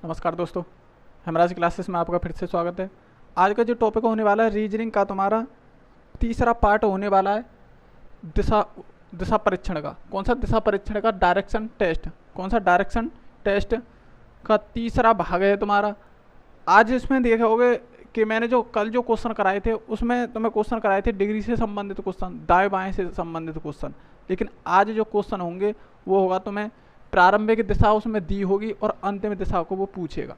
नमस्कार दोस्तों, हेमराज क्लासेस में आपका फिर से स्वागत है। आज का जो टॉपिक होने वाला है रीजनिंग का, तुम्हारा तीसरा पार्ट होने वाला है दिशा दिशा परीक्षण का। कौन सा दिशा परीक्षण का? Direction test. कौन सा? डायरेक्शन टेस्ट का तीसरा भाग है तुम्हारा। आज इसमें देखोगे कि मैंने जो कल जो क्वेश्चन कराए थे उसमें तुम्हें क्वेश्चन कराए थे डिग्री से संबंधित क्वेश्चन, दाएं बाएं से संबंधित क्वेश्चन। लेकिन आज जो क्वेश्चन होंगे वो होगा तुम्हें प्रारंभिक दिशा उसमें दी होगी और अंतिम दिशा को वो पूछेगा।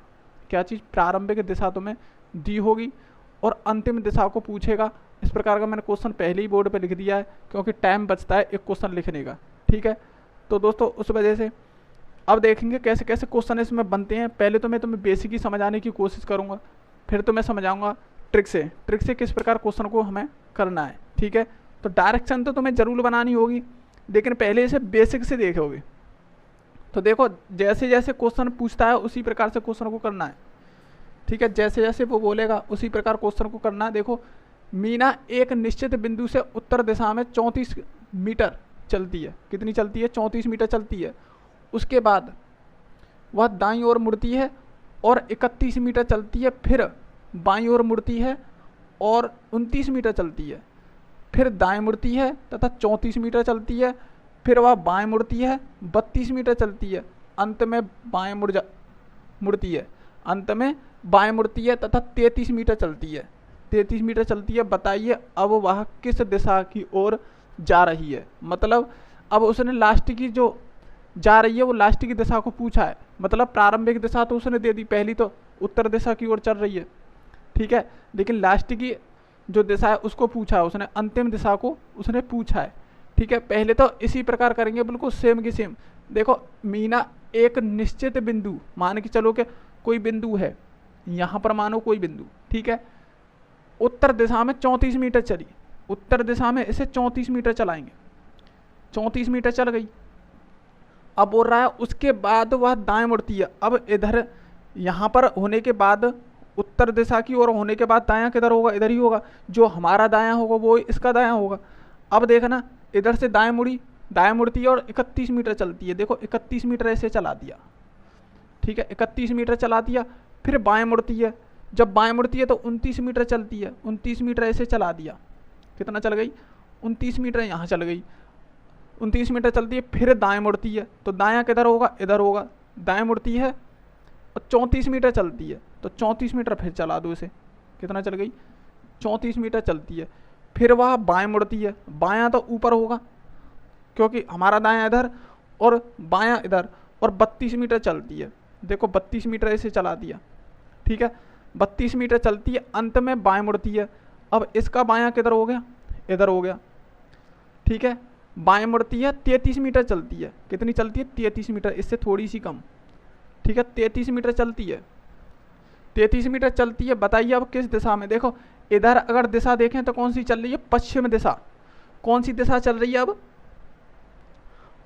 क्या चीज़? प्रारंभिक दिशा तुम्हें दी होगी और अंतिम दिशा को पूछेगा। इस प्रकार का मैंने क्वेश्चन पहले ही बोर्ड पे लिख दिया है क्योंकि टाइम बचता है एक क्वेश्चन लिखने का। ठीक है, तो दोस्तों उस वजह से अब देखेंगे कैसे कैसे क्वेश्चन इसमें बनते हैं। पहले तो मैं तुम्हें बेसिक ही समझाने की कोशिश करूँगा, फिर तो मैं समझाऊंगा ट्रिक से किस प्रकार क्वेश्चन को हमें करना है। ठीक है, तो डायरेक्शन तो तुम्हें जरूर बनानी होगी, लेकिन पहले इसे बेसिक से देखोगे। तो देखो, जैसे जैसे क्वेश्चन पूछता है उसी प्रकार से क्वेश्चन को करना है। ठीक है, जैसे जैसे वो बोलेगा उसी प्रकार क्वेश्चन को करना है। देखो, मीना एक निश्चित बिंदु से उत्तर दिशा में 34 मीटर चलती है। कितनी चलती है? 34 मीटर चलती है। उसके बाद वह दाईं ओर मुड़ती है और 31 मीटर चलती है, फिर बाईं ओर मुड़ती है और 29 मीटर चलती है, फिर दाएं मुड़ती है तथा 34 मीटर चलती है, फिर वह बाएं मुड़ती है, 32 मीटर चलती है, अंत में बाएं मुड़ती है, अंत में बाएं मुड़ती है तथा 33 मीटर चलती है। 33 मीटर चलती है। बताइए अब वह किस दिशा की ओर जा रही है। मतलब अब उसने लास्ट की जो जा रही है वो लास्ट की दिशा को पूछा है। मतलब प्रारंभिक दिशा तो उसने दे दी, पहली तो उत्तर दिशा की ओर चल रही है। ठीक है, लेकिन लास्ट की जो दिशा है उसको पूछा है उसने, अंतिम दिशा को उसने पूछा है। ठीक है, पहले तो इसी प्रकार करेंगे बिल्कुल सेम की सेम। देखो, मीना एक निश्चित बिंदु, मान के चलो कि कोई बिंदु है, यहाँ पर मानो कोई बिंदु। ठीक है, उत्तर दिशा में 34 मीटर चली, उत्तर दिशा में इसे 34 मीटर चलाएंगे। 34 मीटर चल गई। अब बोल रहा है उसके बाद वह दाएं मुड़ती है। अब इधर यहाँ पर होने के बाद उत्तर दिशा की ओर होने के बाद दायां किधर होगा? इधर ही होगा। जो हमारा दायां होगा वो इसका दायां होगा। अब देखना, इधर से दाएं मुड़ती है और 31 मीटर चलती है। देखो, 31 मीटर ऐसे चला दिया। ठीक है, 31 मीटर चला दिया, फिर बाएं मुड़ती है। जब बाएं मुड़ती है तो 29 मीटर चलती है, 29 मीटर ऐसे चला दिया। कितना चल गई? 29 मीटर यहाँ चल गई। 29 मीटर चलती है, फिर दाएं मुड़ती है, तो दायां किधर होगा? इधर होगा। दाएं मुड़ती है और 34 मीटर चलती है, तो 34 मीटर फिर चला दो इसे। कितना चल गई? 34 मीटर चलती है। फिर वह बाएं मुड़ती है। बायां तो ऊपर होगा क्योंकि हमारा दायां इधर और बायां इधर, और 32 मीटर चलती है। देखो, 32 मीटर ऐसे चला दिया। ठीक है, 32 मीटर चलती है, अंत में बाएं मुड़ती है। अब इसका बायां किधर हो गया? इधर हो गया। ठीक है, बाएं मुड़ती है, 33 मीटर चलती है। कितनी चलती है? 33 मीटर, इससे थोड़ी सी कम। ठीक है, 33 मीटर चलती है। 33 मीटर चलती है। बताइए अब किस दिशा में? देखो, इधर अगर दिशा देखें तो कौन सी चल रही है? पश्चिम दिशा। कौन सी दिशा चल रही है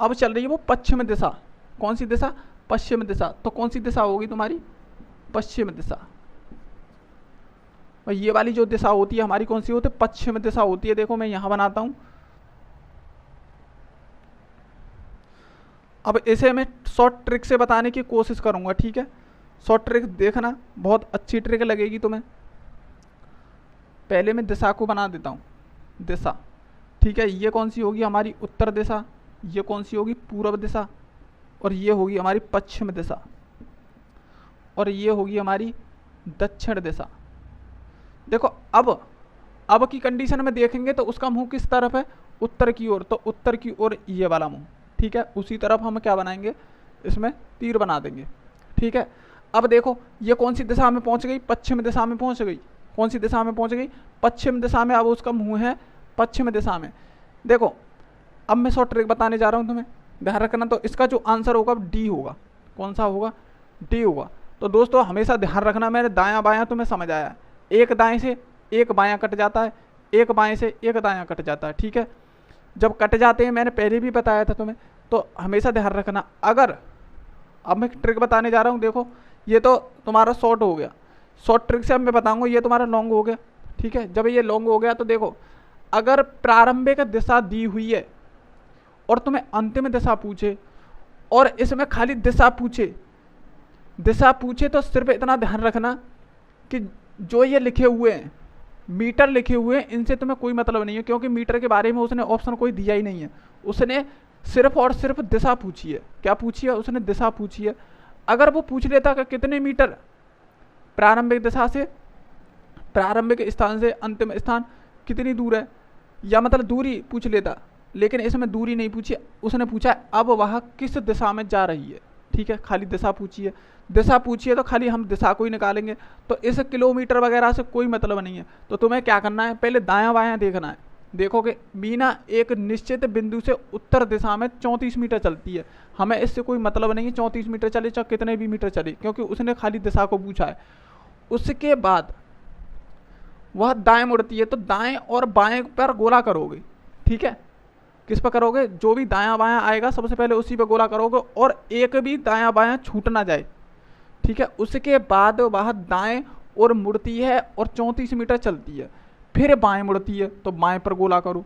अब चल रही है वो पश्चिम दिशा। कौन सी दिशा? पश्चिम दिशा। तो कौन सी दिशा होगी तुम्हारी? पश्चिम दिशा। और ये वाली जो दिशा होती है हमारी कौन सी होती है? पश्चिम दिशा होती है। देखो, मैं यहां बनाता हूं। अब इसे मैं शॉर्ट ट्रिक से बताने की कोशिश करूंगा। ठीक है, शॉर्ट ट्रिक देखना, बहुत अच्छी ट्रिक लगेगी तुम्हें। पहले मैं दिशा को बना देता हूँ। दिशा, ठीक है, ये कौन सी होगी? हमारी उत्तर दिशा। ये कौन सी होगी? पूर्व दिशा। और ये होगी हमारी पश्चिम दिशा। और ये होगी हमारी दक्षिण दिशा। देखो, अब की कंडीशन में देखेंगे तो उसका मुंह किस तरफ है? उत्तर की ओर। तो उत्तर की ओर ये वाला मुंह। ठीक है, उसी तरफ हम क्या बनाएंगे? इसमें तीर बना देंगे। ठीक है, अब देखो, ये कौन सी दिशा में पहुंच गई? पश्चिम दिशा में पहुंच गई। कौन सी दिशा में पहुंच गई? पश्चिम दिशा में। अब उसका मुंह है पश्चिम दिशा में। देखो, अब मैं शॉर्ट ट्रिक बताने जा रहा हूं, तुम्हें ध्यान रखना। तो इसका जो आंसर होगा डी होगा। कौन सा होगा? डी होगा। तो दोस्तों हमेशा ध्यान रखना, मेरे दायां बायां तुम्हें समझ आया। एक दाएं से एक बायां कट जाता है, एक बाएं से एक दायां कट जाता है। ठीक है, जब कट जाते हैं, मैंने पहले भी बताया था तुम्हें, तो हमेशा ध्यान रखना। अगर अब मैं ट्रिक बताने जा रहा हूँ, देखो, ये तो तुम्हारा शॉर्ट हो गया। शॉर्ट ट्रिक से अब मैं बताऊंगा, ये तुम्हारा लॉन्ग हो गया। ठीक है, जब ये लॉन्ग हो गया तो देखो, अगर प्रारंभिक दिशा दी हुई है और तुम्हें अंतिम दिशा पूछे और इसमें खाली दिशा पूछे, दिशा पूछे तो सिर्फ इतना ध्यान रखना कि जो ये लिखे हुए हैं, मीटर लिखे हुए हैं, इनसे तुम्हें कोई मतलब नहीं है, क्योंकि मीटर के बारे में उसने ऑप्शन कोई दिया ही नहीं है। उसने सिर्फ और सिर्फ दिशा पूछी है। क्या पूछी है? उसने दिशा पूछी है। अगर वो पूछ लेता कि कितने मीटर प्रारंभिक दिशा से, प्रारंभिक स्थान से अंतिम स्थान कितनी दूर है, या मतलब दूरी पूछ लेता, लेकिन इसमें दूरी नहीं पूछी, उसने पूछा अब वह किस दिशा में जा रही है। ठीक है, खाली दिशा पूछी है। दिशा पूछी है तो खाली हम दिशा को ही निकालेंगे, तो इस किलोमीटर वगैरह से कोई मतलब नहीं है। तो तुम्हें क्या करना है, पहले दायां बायां देखना है। देखोगे मीना एक निश्चित बिंदु से उत्तर दिशा में 34 मीटर चलती है। हमें इससे कोई मतलब नहीं है 34 मीटर चले चाहे कितने भी मीटर चले, क्योंकि उसने खाली दिशा को पूछा है। उसके बाद वह दाएं मुड़ती है, तो दाएं और बाएं पर गोला करोगे। ठीक है, किस पर करोगे? जो भी दायां बायां आएगा सबसे पहले उसी पर गोला करोगे, और एक भी दायां बायां छूट ना जाए। ठीक है, उसके बाद वह दाएं और मुड़ती है और 34 मीटर चलती है, फिर बाएं मुड़ती है तो बाएं पर गोला करो,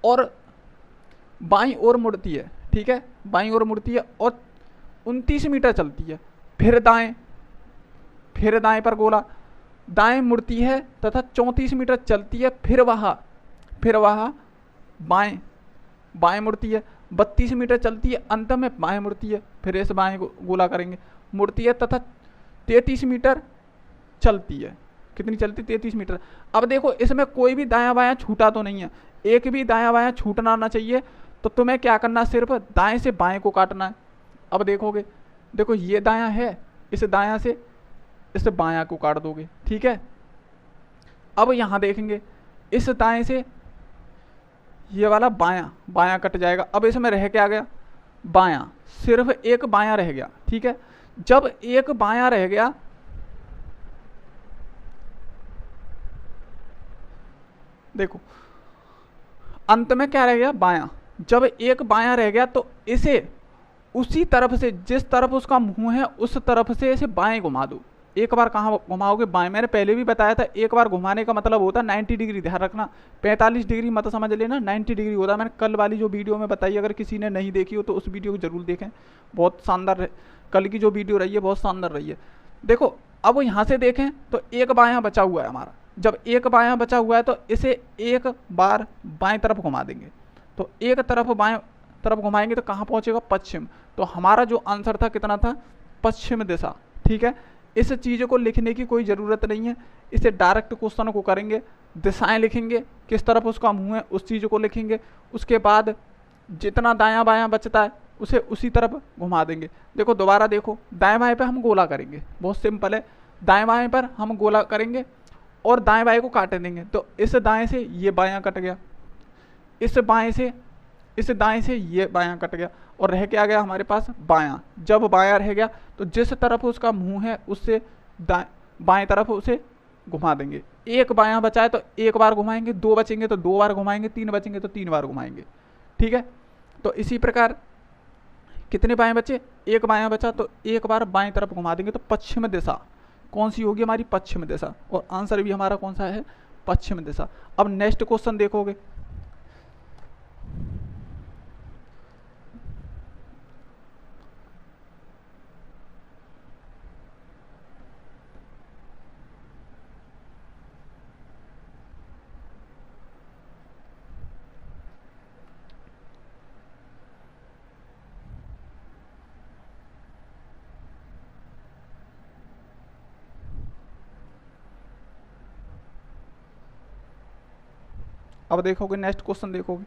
और बाईं ओर मुड़ती है। ठीक है, बाईं ओर मुड़ती है और 29 मीटर चलती है, फिर दाएं पर गोला, दाएं मुड़ती है तथा 34 मीटर चलती है, फिर वह बाएं मुड़ती है, 32 मीटर चलती है, अंत में बाएं मुड़ती है, फिर इस बाएं गोला करेंगे, मुड़ती है तथा 33 मीटर चलती है। कितनी चलती? 33 मीटर। अब देखो इसमें कोई भी दायां बायां छूटा तो नहीं है, एक भी दायां बायां छूटना ना चाहिए। तो तुम्हें क्या करना, सिर्फ दाएं से बाएं को काटना है। अब देखोगे, देखो ये दायां है, इस दायां से इस बायां को काट दोगे। ठीक है, अब यहां देखेंगे इस दाएं से ये वाला बायां कट जाएगा। अब इसमें रह क्या गया? बायां, सिर्फ एक बायां रह गया। ठीक है, जब एक बायां रह गया, देखो अंत में क्या रह गया? बायां। जब एक बायां रह गया तो इसे उसी तरफ से, जिस तरफ उसका मुंह है उस तरफ से इसे बाएं घुमा दो। एक बार कहाँ घुमाओगे? बाएं। मैंने पहले भी बताया था, एक बार घुमाने का मतलब होता है 90 डिग्री। ध्यान रखना, 45 डिग्री मत समझ लेना, 90 डिग्री होता है। मैंने कल वाली जो वीडियो में बताई, अगर किसी ने नहीं देखी हो तो उस वीडियो को जरूर देखें, बहुत शानदार। कल की जो वीडियो रही है बहुत शानदार रही है। देखो अब यहाँ से देखें तो एक बायां बचा हुआ है हमारा। जब एक बायां बचा हुआ है तो इसे एक बार बाएं तरफ घुमा देंगे। तो एक तरफ बाएं तरफ घुमाएंगे तो कहाँ पहुँचेगा? पश्चिम। तो हमारा जो आंसर था कितना था? पश्चिम दिशा। ठीक है, इस चीज़ को लिखने की कोई ज़रूरत नहीं है, इसे डायरेक्ट क्वेश्चन को करेंगे, दिशाएं लिखेंगे, किस तरफ उसका मुंह है उस चीज़ को लिखेंगे, उसके बाद जितना दायां बायां बचता है उसे उसी तरफ घुमा देंगे। देखो दोबारा देखो, दाएं बाएं पे हम गोला करेंगे, बहुत सिंपल है। दाएं बाएं पर हम गोला करेंगे और दाएं बाएं को काट देंगे। तो इस दाएं से ये बायां कट गया, इस दाएं से ये बायां कट गया, और रह क्या गया हमारे पास? बायां। जब बायां रह गया तो जिस तरफ उसका मुंह है उससे बाएं तरफ उसे घुमा देंगे। एक बायां बचा है तो एक बार घुमाएंगे, दो बचेंगे तो दो बार घुमाएंगे, तीन बचेंगे तो तीन बार घुमाएंगे। ठीक है, तो इसी प्रकार कितने बाएं बचे? एक बायां बचा तो एक बार बाएं तरफ घुमा देंगे। तो पश्चिम दिशा कौन सी होगी हमारी? पश्चिम दिशा। और आंसर भी हमारा कौन सा है? पश्चिम दिशा। अब नेक्स्ट क्वेश्चन देखोगे, अब देखोगे नेक्स्ट क्वेश्चन देखोगे,